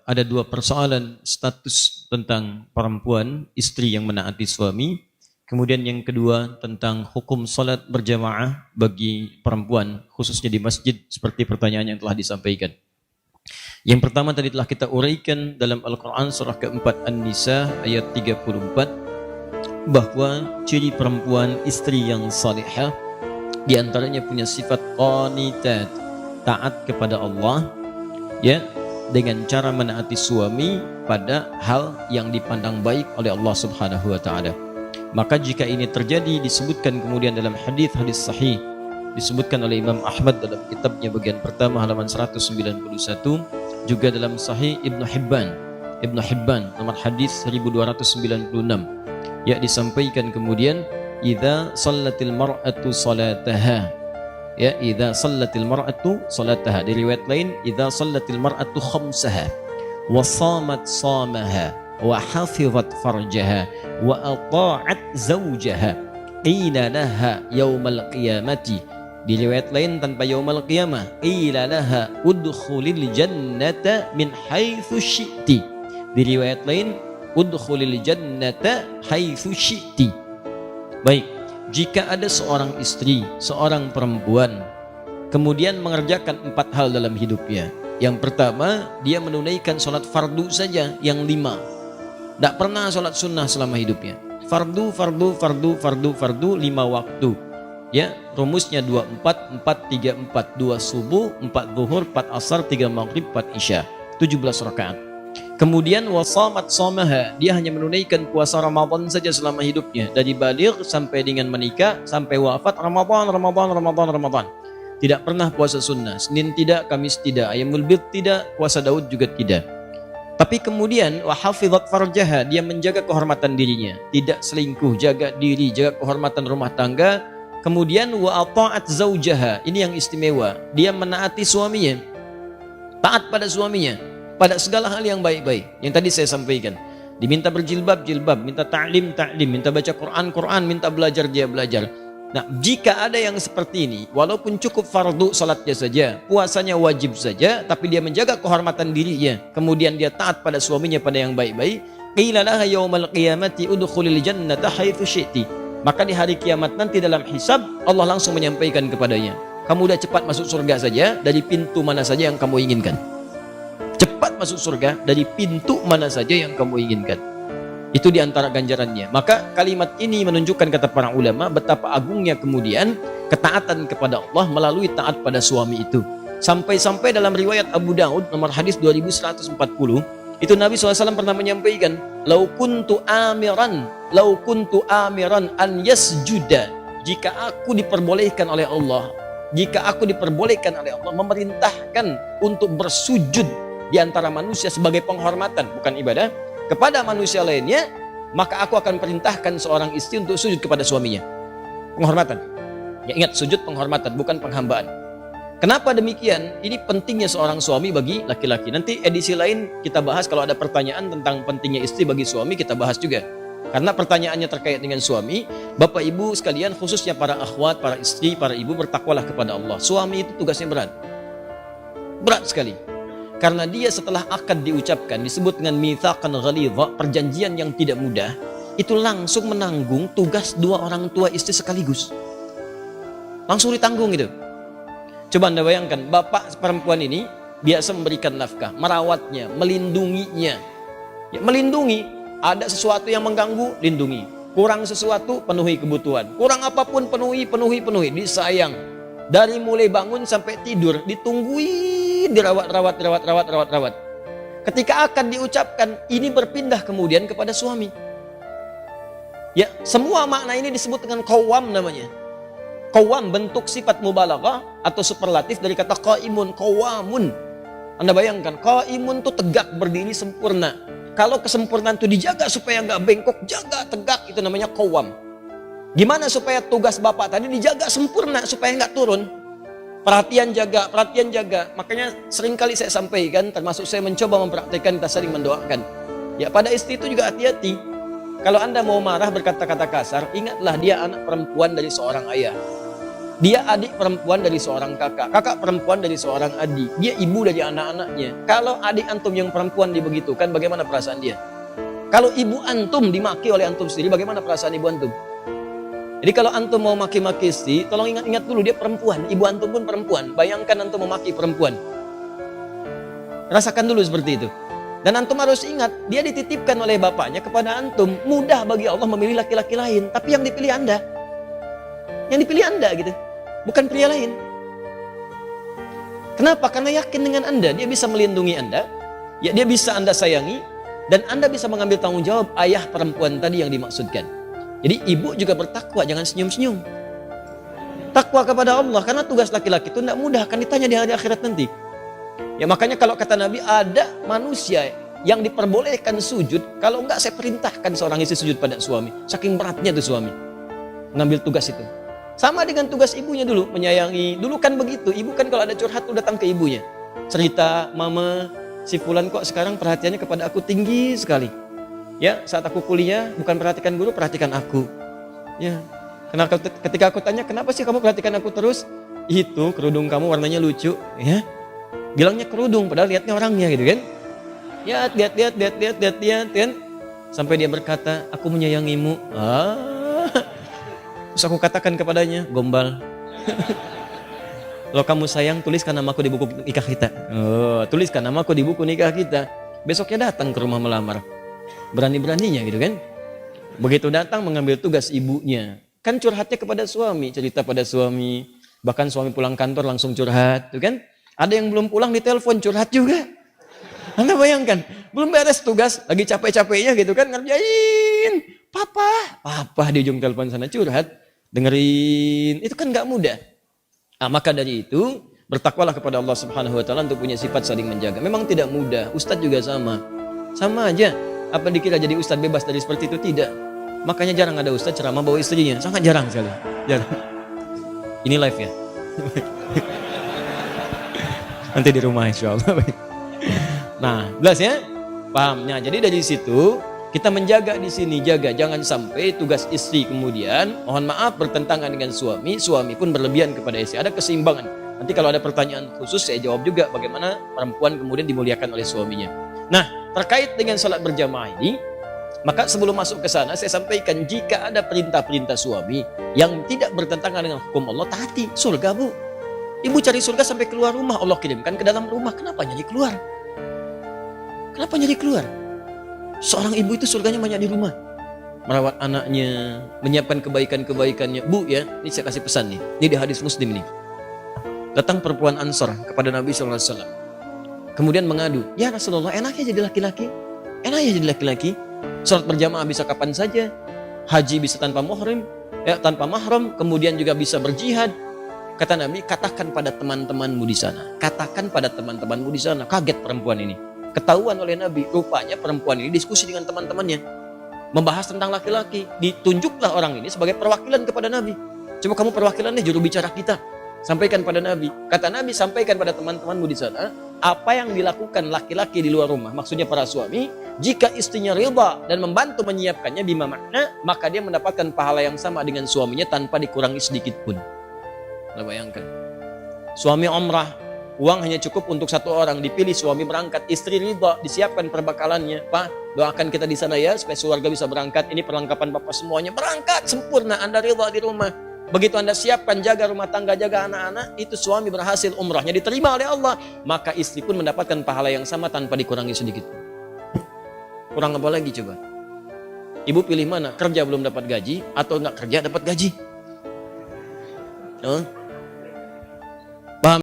ada dua persoalan status tentang perempuan, istri yang menaati suami. Kemudian yang kedua tentang hukum salat berjamaah bagi perempuan, khususnya di masjid, seperti pertanyaan yang telah disampaikan. Yang pertama tadi telah kita uraikan dalam Al-Quran surah keempat An-Nisa ayat 34, bahwa ciri perempuan istri yang salihah diantaranya punya sifat qanitat, taat kepada Allah, ya, dengan cara menaati suami pada hal yang dipandang baik oleh Allah Subhanahu wa taala. Maka jika ini terjadi, disebutkan kemudian dalam hadis-hadis sahih, disebutkan oleh Imam Ahmad dalam kitabnya bagian pertama halaman 191, juga dalam sahih Ibnu Hibban nomor hadis 1296, ya, disampaikan kemudian idza shallatil mar'atu salataha, ya, idza shallatil mar'atu salataha. Di riwayat lain idza shallatil mar'atu khamsaha wa shamat shamaha wa hafizat farjaha wa ata'at zawjaha qila laha yaumal qiyamati. Di riwayat lain tanpa yaumal qiyamah, qila laha udkhulil jannata min haitsu syi'ti. Di riwayat lain udkhulil jannata haitsu syi'ti. Baik, jika ada seorang istri, seorang perempuan, kemudian mengerjakan 4 hal dalam hidupnya. Yang pertama, dia menunaikan sholat fardu saja yang 5. Tidak pernah sholat sunnah selama hidupnya. Fardu 5 waktu. Ya, rumusnya 24, 4, 3, 4. 2 subuh, 4 zuhur, 4 asar, 3 maghrib, 4 isya. 17 rakaat. Kemudian wasamat somaha, dia hanya menunaikan puasa Ramadan saja selama hidupnya, dari baligh sampai dengan menikah, sampai wafat Ramadan. Tidak pernah puasa sunnah, Senin tidak, Kamis tidak, Ayyamul Bid tidak, puasa Daud juga tidak. Tapi kemudian wahafizat farjaha, dia menjaga kehormatan dirinya, tidak selingkuh, jaga diri, jaga kehormatan rumah tangga. Kemudian wa ata'at zaujaha, ini yang istimewa, dia menaati suaminya, taat pada suaminya pada segala hal yang baik-baik. Yang tadi saya sampaikan, diminta berjilbab, jilbab, minta ta'lim, minta baca Quran, minta belajar, dia belajar. Nah, jika ada yang seperti ini, walaupun cukup fardu salatnya saja, puasanya wajib saja, tapi dia menjaga kehormatan dirinya, kemudian dia taat pada suaminya pada yang baik-baik, qila laha yaumal qiyamati udkhulil jannata haitsu syi'ti. Maka di hari kiamat nanti dalam hisab, Allah langsung menyampaikan kepadanya, kamu udah cepat masuk surga saja dari pintu mana saja yang kamu inginkan. Cepat masuk surga dari pintu mana saja yang kamu inginkan. Itu diantara ganjarannya. Maka kalimat ini menunjukkan, kata para ulama, betapa agungnya kemudian ketaatan kepada Allah melalui taat pada suami itu. Sampai-sampai dalam riwayat Abu Daud nomor hadis 2140, itu Nabi SAW pernah menyampaikan, lau kuntu amiran an yasjuda, jika aku diperbolehkan oleh Allah memerintahkan untuk bersujud di antara manusia sebagai penghormatan, bukan ibadah, kepada manusia lainnya, maka aku akan perintahkan seorang istri untuk sujud kepada suaminya. Penghormatan. Ya, ingat, sujud penghormatan, bukan penghambaan. Kenapa demikian? Ini pentingnya seorang suami bagi laki-laki. Nanti edisi lain kita bahas, kalau ada pertanyaan tentang pentingnya istri bagi suami, kita bahas juga. Karena pertanyaannya terkait dengan suami. Bapak ibu sekalian, khususnya para akhwat, para istri, para ibu, bertakwalah kepada Allah. Suami itu tugasnya berat. Berat sekali. Karena dia setelah akad diucapkan, disebut dengan mitsaqan ghalidha, perjanjian yang tidak mudah, itu langsung menanggung tugas 2 orang tua istri sekaligus. Langsung ditanggung itu. Coba Anda bayangkan, bapak perempuan ini biasa memberikan nafkah, merawatnya, melindunginya. Ya, melindungi, ada sesuatu yang mengganggu, lindungi. Kurang sesuatu, penuhi kebutuhan. Kurang apapun, penuhi, disayang. Dari mulai bangun sampai tidur, ditungguin, dirawat. Ketika akan diucapkan, ini berpindah kemudian kepada suami. Ya, semua makna ini disebut dengan qawwam namanya. Qawwam bentuk sifat mubalaghah atau superlatif dari kata qaimun, qawamun. Anda bayangkan, qaimun itu tegak, berdiri sempurna. Kalau kesempurnaan itu dijaga supaya nggak bengkok, jaga tegak, itu namanya qawwam. Gimana supaya tugas bapak tadi dijaga sempurna supaya nggak turun? Perhatian jaga. Makanya seringkali saya sampaikan, termasuk saya mencoba mempraktikkan, kita sering mendoakan. Ya, pada istri itu juga hati-hati. Kalau Anda mau marah berkata-kata kasar, ingatlah dia anak perempuan dari seorang ayah. Dia adik perempuan dari seorang kakak, kakak perempuan dari seorang adik, dia ibu dari anak-anaknya. Kalau adik antum yang perempuan dibegitukan, bagaimana perasaan dia? Kalau ibu antum dimaki oleh antum sendiri, bagaimana perasaan ibu antum? Jadi kalau antum mau maki-maki istri, tolong ingat-ingat dulu dia perempuan, ibu antum pun perempuan. Bayangkan antum memaki perempuan. Rasakan dulu seperti itu. Dan antum harus ingat, dia dititipkan oleh bapaknya kepada antum. Mudah bagi Allah memilih laki-laki lain, tapi yang dipilih Anda. Yang dipilih Anda gitu. Bukan pria lain. Kenapa? Karena yakin dengan Anda, dia bisa melindungi Anda, ya dia bisa Anda sayangi, dan Anda bisa mengambil tanggung jawab ayah perempuan tadi yang dimaksudkan. Jadi ibu juga bertakwa, jangan senyum-senyum. Takwa kepada Allah, karena tugas laki-laki itu tidak mudah, akan ditanya di hari akhirat nanti. Ya makanya kalau kata Nabi, ada manusia yang diperbolehkan sujud, kalau enggak saya perintahkan seorang istri sujud pada suami. Saking beratnya tuh suami mengambil tugas itu. Sama dengan tugas ibunya dulu, menyayangi. Dulu kan begitu, ibu kan kalau ada curhat tuh datang ke ibunya. Cerita, mama, si fulan kok sekarang perhatiannya kepada aku tinggi sekali. Ya, saat aku kuliah, bukan perhatikan guru, perhatikan aku. Ya, karena ketika aku tanya, kenapa sih kamu perhatikan aku terus? Itu, kerudung kamu warnanya lucu. Ya, bilangnya kerudung, padahal lihatnya orangnya gitu kan. Ya, lihat, kan. Sampai dia berkata, aku menyayangimu. Terus aku katakan kepadanya, gombal. Kalau kamu sayang, tuliskan namaku di buku nikah kita. Tuliskan namaku di buku nikah kita. Besoknya datang ke rumah melamar. Berani-beraninya gitu kan. Begitu datang mengambil tugas ibunya. Kan curhatnya kepada suami, cerita pada suami. Bahkan suami pulang kantor langsung curhat, tuh kan. Ada yang belum pulang ditelepon curhat juga. Anda bayangkan, belum beres tugas, lagi capek-capeknya gitu kan, ngerjain. Papa di ujung telepon sana curhat. Dengerin, itu kan gak mudah. Maka dari itu, bertakwalah kepada Allah Subhanahu wa Ta'ala untuk punya sifat saling menjaga. Memang tidak mudah, ustadz juga sama. Sama aja, apa dikira jadi ustadz bebas dari seperti itu? Tidak. Makanya jarang ada ustadz ceramah bawa istrinya, sangat jarang sekali. Jarang. Ini live ya. Nanti di rumah insya Allah. Nah, jelas ya? Pahamnya. Jadi dari situ, kita menjaga di sini, jaga jangan sampai tugas istri kemudian mohon maaf bertentangan dengan suami, suami pun berlebihan kepada istri. Ada keseimbangan. Nanti kalau ada pertanyaan khusus saya jawab juga bagaimana perempuan kemudian dimuliakan oleh suaminya. Nah, terkait dengan salat berjamaah ini, maka sebelum masuk ke sana saya sampaikan jika ada perintah-perintah suami yang tidak bertentangan dengan hukum Allah, taati. Surga, Bu. Ibu cari surga sampai keluar rumah, Allah kirimkan ke dalam rumah. Kenapa nyari keluar? Kenapa nyari keluar? Seorang ibu itu surganya banyak di rumah. Merawat anaknya, menyiapkan kebaikan-kebaikannya. Bu ya, ini saya kasih pesan nih. Ini di hadis Muslim nih. Datang perempuan Ansor kepada Nabi SAW. Kemudian mengadu, ya Rasulullah enaknya jadi laki-laki. Enaknya jadi laki-laki. Salat berjamaah bisa kapan saja. Haji bisa tanpa mahram. Tanpa mahram. Kemudian juga bisa berjihad. Kata Nabi, katakan pada teman-temanmu di sana. Katakan pada teman-temanmu di sana. Kaget perempuan ini. Ketahuan oleh Nabi, rupanya perempuan ini diskusi dengan teman-temannya. Membahas tentang laki-laki. Ditunjuklah orang ini sebagai perwakilan kepada Nabi. Coba kamu perwakilan nih, juru bicara kita. Sampaikan pada Nabi. Kata Nabi, sampaikan pada teman-temanmu di sana. Apa yang dilakukan laki-laki di luar rumah. Maksudnya para suami. Jika istrinya ridha dan membantu menyiapkannya bima makna. Maka dia mendapatkan pahala yang sama dengan suaminya tanpa dikurangi sedikit pun. Anda bayangkan. Suami umrah. Uang hanya cukup untuk satu orang, dipilih suami berangkat, istri ridha, disiapkan perbekalannya. Pak, doakan kita di sana ya, supaya keluarga bisa berangkat. Ini perlengkapan Bapak semuanya, berangkat sempurna, Anda ridha di rumah. Begitu Anda siapkan, jaga rumah tangga, jaga anak-anak, itu suami berhasil umrahnya, diterima oleh Allah. Maka istri pun mendapatkan pahala yang sama tanpa dikurangi sedikit. Kurang apa lagi coba? Ibu pilih mana? Kerja belum dapat gaji, atau enggak kerja dapat gaji?